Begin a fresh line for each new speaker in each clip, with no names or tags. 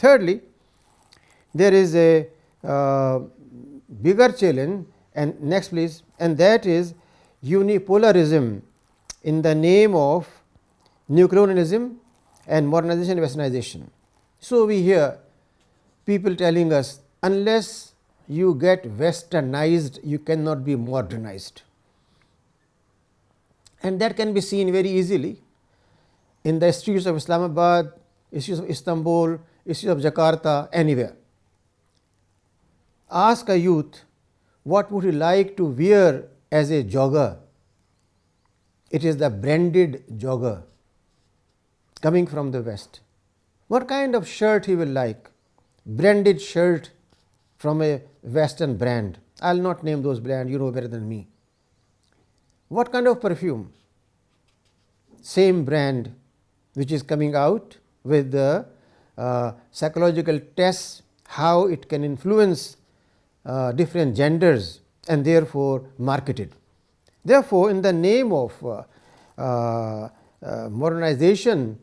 Thirdly, there is a bigger challenge, and next please, and that is unipolarism in the name of neocolonialism and modernization and westernization. So, we hear people telling us, unless you get westernized, you cannot be modernized, and that can be seen very easily in the streets of Islamabad, streets of Istanbul, streets of Jakarta, anywhere. Ask a youth what would he like to wear as a jogger. It is the branded jogger coming from the West. What kind of shirt he will like? Branded shirt from a Western brand. I will not name those brands, you know better than me. What kind of perfume? Same brand which is coming out with the psychological tests, how it can influence different genders and therefore marketed. Therefore, in the name of modernization,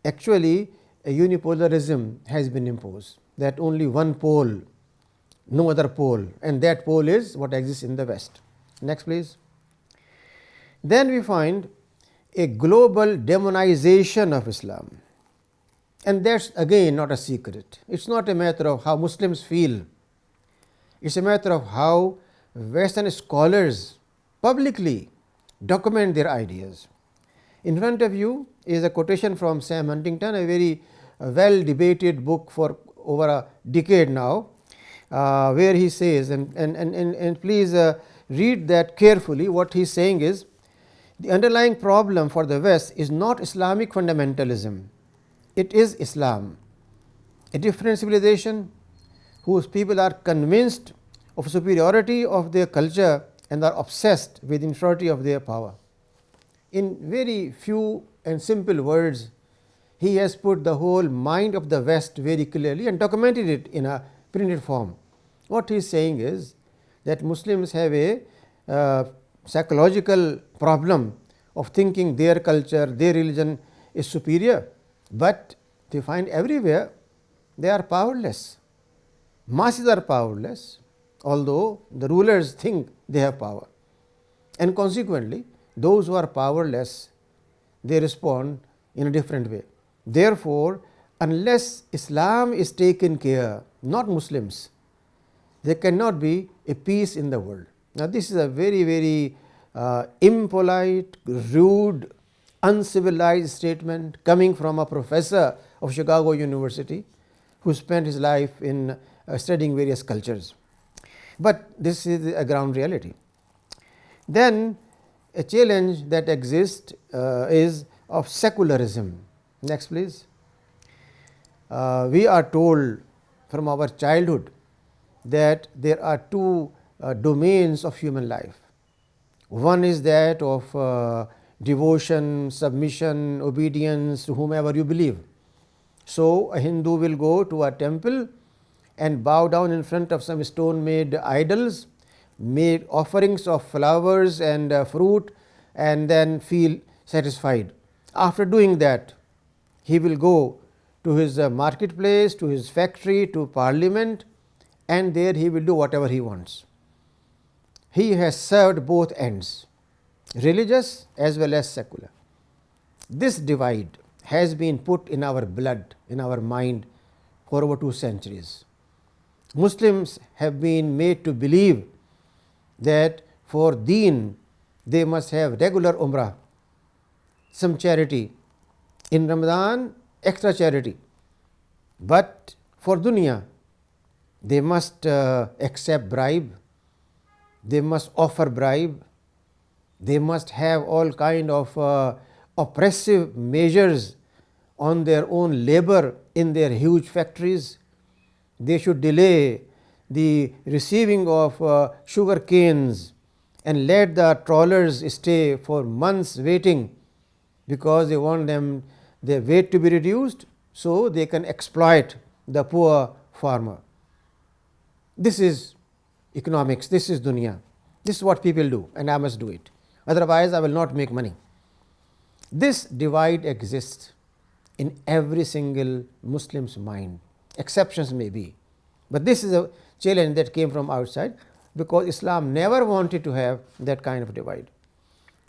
actually a unipolarism has been imposed, that only one pole, no other pole, and that pole is what exists in the West. Next please. Then we find a global demonization of Islam, and that is again not a secret. It is not a matter of how Muslims feel, it is a matter of how Western scholars publicly document their ideas. In front of you is a quotation from Sam Huntington, a very well debated book for over a decade now, where he says, and please read that carefully. What he is saying is, the underlying problem for the West is not Islamic fundamentalism, it is Islam, a different civilization whose people are convinced of superiority of their culture and are obsessed with inferiority of their power. In very few and simple words, he has put the whole mind of the West very clearly and documented it in a printed form. What he is saying is that Muslims have a psychological problem of thinking their culture, their religion is superior, but they find everywhere they are powerless. Masses are powerless, although the rulers think they have power, and consequently those who are powerless, they respond in a different way. Therefore, unless Islam is taken care, not Muslims, there cannot be a peace in the world. Now, this is a very, very impolite, rude, uncivilized statement coming from a professor of Chicago University who spent his life in studying various cultures, but this is a ground reality. Then a challenge that exists is of secularism. Next please. We are told from our childhood that there are two domains of human life. One is that of devotion, submission, obedience to whomever you believe. So, a Hindu will go to a temple and bow down in front of some stone made idols, make offerings of flowers and fruit, and then feel satisfied. After doing that, he will go to his marketplace, to his factory, to parliament, and there he will do whatever he wants. He has served both ends, religious as well as secular. This divide has been put in our blood, in our mind for over 2 centuries. Muslims have been made to believe that for deen they must have regular umrah, some charity, in Ramadan extra charity, but for dunya they must accept bribe, they must offer bribe, they must have all kind of oppressive measures on their own labor in their huge factories. They should delay the receiving of sugar canes and let the trawlers stay for months waiting, because they want their weight to be reduced, so they can exploit the poor farmer. This is economics, this is dunya, this is what people do, and I must do it, otherwise I will not make money. This divide exists in every single Muslim's mind. exceptions may be. But this is a challenge that came from outside, because Islam never wanted to have that kind of divide.